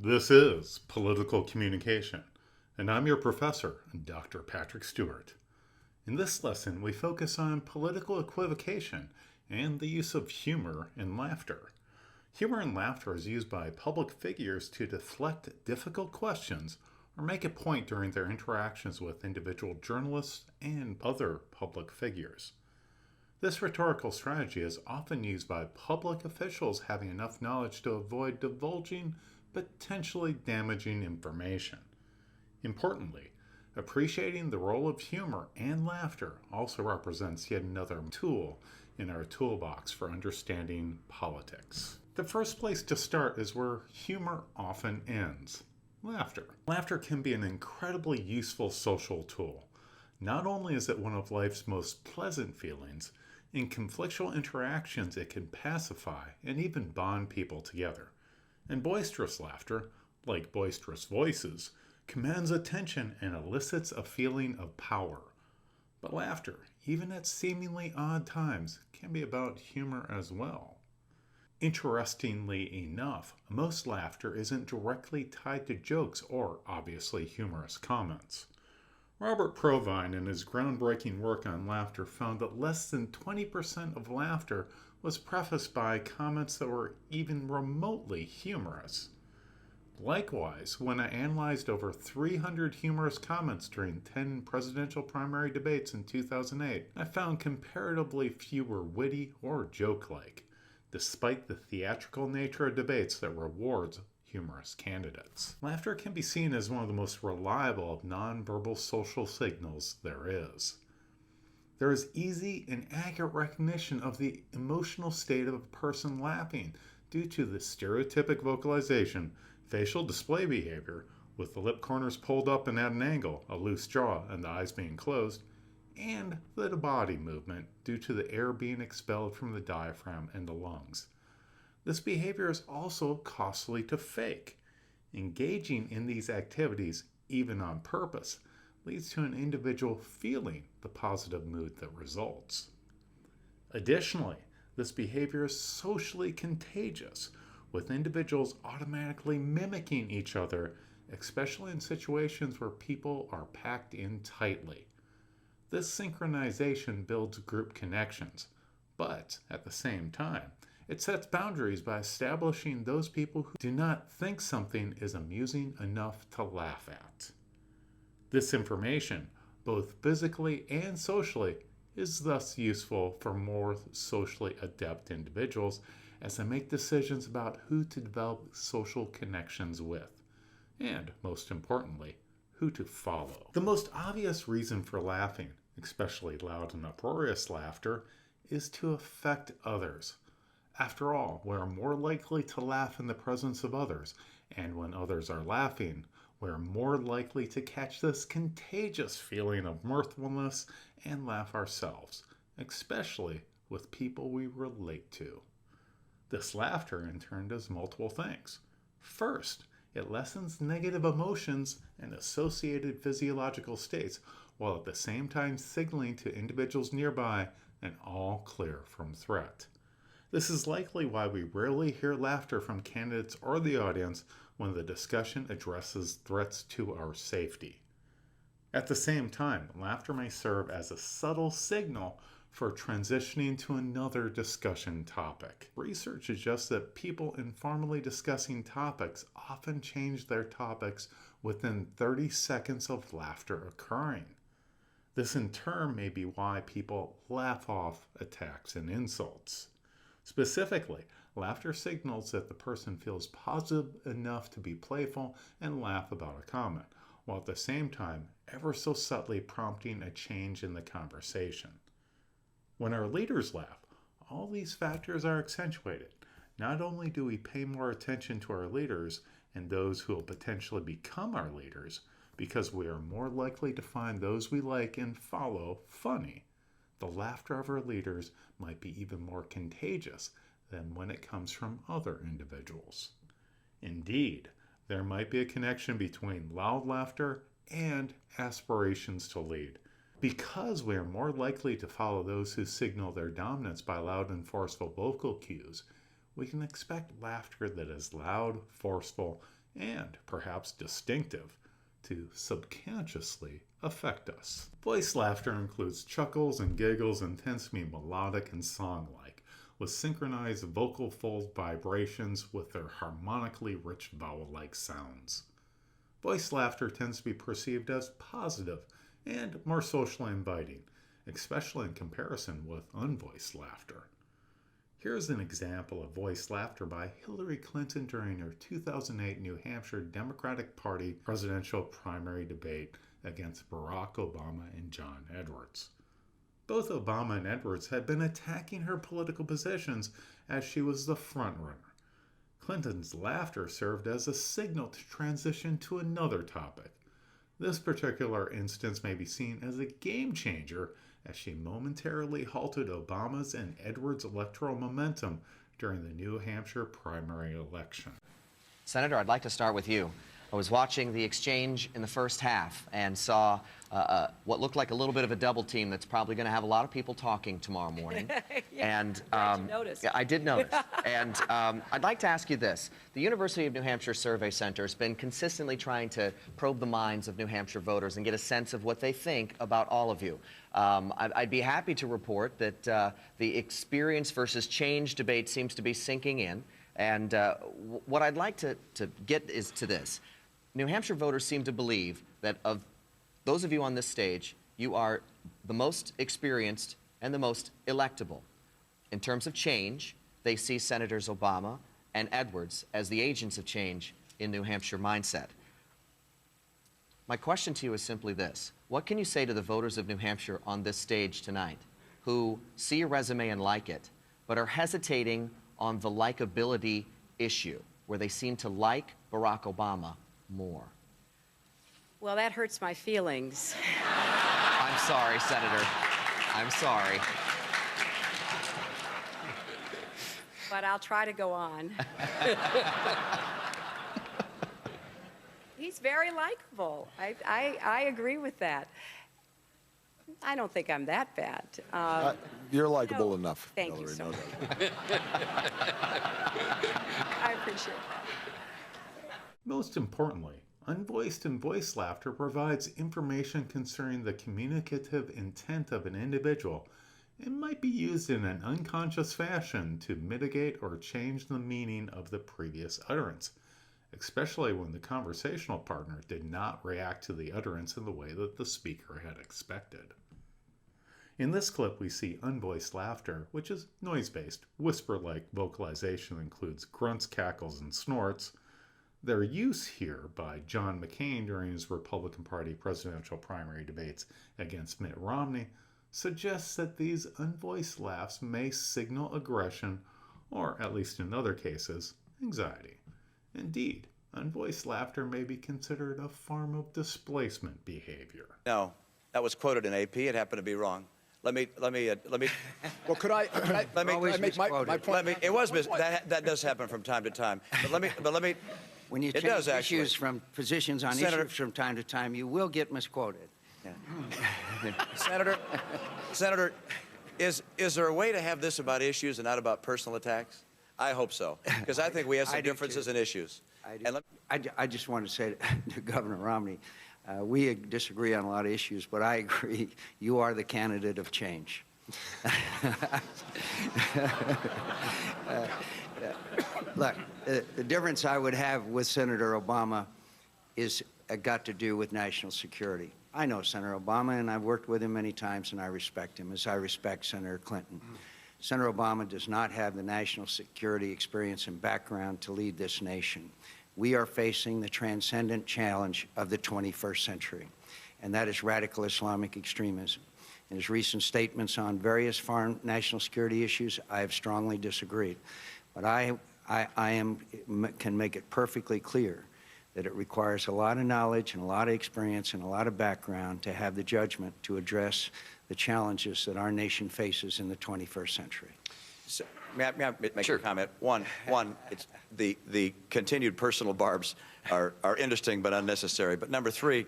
This is Political Communication, and I'm your professor, Dr. Patrick Stewart. In this lesson, we focus on political equivocation and the use of humor and laughter. Humor and laughter is used by public figures to deflect difficult questions or make a point during their interactions with individual journalists and other public figures. This rhetorical strategy is often used by public officials having enough knowledge to avoid divulging potentially damaging information. Importantly, appreciating the role of humor and laughter also represents yet another tool in our toolbox for understanding politics. The first place to start is where humor often ends: laughter. Laughter can be an incredibly useful social tool. Not only is it one of life's most pleasant feelings, in conflictual interactions it can pacify and even bond people together. And boisterous laughter, like boisterous voices, commands attention and elicits a feeling of power. But laughter, even at seemingly odd times, can be about humor as well. Interestingly enough, most laughter isn't directly tied to jokes or obviously humorous comments. Robert Provine, in his groundbreaking work on laughter, found that less than 20% of laughter was prefaced by comments that were even remotely humorous. Likewise, when I analyzed over 300 humorous comments during 10 presidential primary debates in 2008, I found comparatively fewer witty or joke-like, despite the theatrical nature of debates that rewards humorous candidates. Laughter can be seen as one of the most reliable of nonverbal social signals there is. There is easy and accurate recognition of the emotional state of a person laughing due to the stereotypic vocalization, facial display behavior, with the lip corners pulled up and at an angle, a loose jaw, and the eyes being closed, and the body movement due to the air being expelled from the diaphragm and the lungs. This behavior is also costly to fake. Engaging in these activities, even on purpose, leads to an individual feeling the positive mood that results. Additionally, this behavior is socially contagious, with individuals automatically mimicking each other, especially in situations where people are packed in tightly. This synchronization builds group connections, but at the same time, it sets boundaries by establishing those people who do not think something is amusing enough to laugh at. This information, both physically and socially, is thus useful for more socially adept individuals as they make decisions about who to develop social connections with, and, most importantly, who to follow. The most obvious reason for laughing, especially loud and uproarious laughter, is to affect others. After all, we are more likely to laugh in the presence of others, and when others are laughing, we are more likely to catch this contagious feeling of mirthfulness and laugh ourselves, especially with people we relate to. This laughter, in turn, does multiple things. First, it lessens negative emotions and associated physiological states, while at the same time signaling to individuals nearby an all clear from threat. This is likely why we rarely hear laughter from candidates or the audience when the discussion addresses threats to our safety. At the same time, laughter may serve as a subtle signal for transitioning to another discussion topic. Research suggests that people informally discussing topics often change their topics within 30 seconds of laughter occurring. This in turn may be why people laugh off attacks and insults. Specifically, laughter signals that the person feels positive enough to be playful and laugh about a comment, while at the same time ever so subtly prompting a change in the conversation. When our leaders laugh, all these factors are accentuated. Not only do we pay more attention to our leaders and those who will potentially become our leaders, because we are more likely to find those we like and follow funny, the laughter of our leaders might be even more contagious than when it comes from other individuals. Indeed, there might be a connection between loud laughter and aspirations to lead. Because we are more likely to follow those who signal their dominance by loud and forceful vocal cues, we can expect laughter that is loud, forceful, and perhaps distinctive, to subconsciously affect us. Voice laughter includes chuckles and giggles and tends to be melodic and song-like, with synchronized vocal fold vibrations with their harmonically rich vowel-like sounds. Voice laughter tends to be perceived as positive and more socially inviting, especially in comparison with unvoiced laughter. Here's an example of voice laughter by Hillary Clinton during her 2008 New Hampshire Democratic Party presidential primary debate against Barack Obama and John Edwards. Both Obama and Edwards had been attacking her political positions as she was the frontrunner. Clinton's laughter served as a signal to transition to another topic. This particular instance may be seen as a game changer as she momentarily halted Obama's and Edwards' electoral momentum during the New Hampshire primary election. Senator, I'd like to start with you. I was watching the exchange in the first half and saw what looked like a little bit of a double team that's probably going to have a lot of people talking tomorrow morning. Yeah, and you noticed. yeah, I did notice. And I'd like to ask you this. The University of New Hampshire Survey Center has been consistently trying to probe the minds of New Hampshire voters and get a sense of what they think about all of you. I'd be happy to report that the experience versus change debate seems to be sinking in. And what I'd like to get is to this. New Hampshire voters seem to believe that of those of you on this stage, you are the most experienced and the most electable. In terms of change, they see Senators Obama and Edwards as the agents of change in New Hampshire mindset. My question to you is simply this. What can you say to the voters of New Hampshire on this stage tonight who see your resume and like it, but are hesitating on the likability issue, where they seem to like Barack Obama more? Well, that hurts my feelings. I'm sorry, Senator. I'm sorry. But I'll try to go on. He's very likable. I agree with that. I don't think I'm that bad. You're likable enough. Thank Hillary, you so no much. doubt. I appreciate that. Most importantly, unvoiced and voiced laughter provides information concerning the communicative intent of an individual and might be used in an unconscious fashion to mitigate or change the meaning of the previous utterance, especially when the conversational partner did not react to the utterance in the way that the speaker had expected. In this clip, we see unvoiced laughter, which is noise-based. Whisper-like vocalization includes grunts, cackles, and snorts. Their use here by John McCain during his Republican Party presidential primary debates against Mitt Romney suggests that these unvoiced laughs may signal aggression or, at least in other cases, anxiety. Indeed, unvoiced laughter may be considered a form of displacement behavior. No, that was quoted in AP. It happened to be wrong. Let me. Well, could I make my point? It was that does happen from time to time. But let me. When you It change does, actually. issues from positions on Senator- issues from time to time, you will get misquoted. Senator, is there a way to have this about issues and not about personal attacks? I hope so, because I think we have I some do, differences too. in issues. I just want to say to Governor Romney, we disagree on a lot of issues, but I agree you are the candidate of change. Look, the difference I would have with Senator Obama is got to do with national security. I know Senator Obama, and I've worked with him many times, and I respect him, as I respect Senator Clinton. Senator Obama does not have the national security experience and background to lead this nation. We are facing the transcendent challenge of the 21st century, and that is radical Islamic extremism. In his recent statements on various foreign national security issues, I have strongly disagreed. But I can make it perfectly clear that it requires a lot of knowledge and a lot of experience and a lot of background to have the judgment to address the challenges that our nation faces in the 21st century. So, may I make a comment? One, it's the continued personal barbs are interesting but unnecessary. But number two.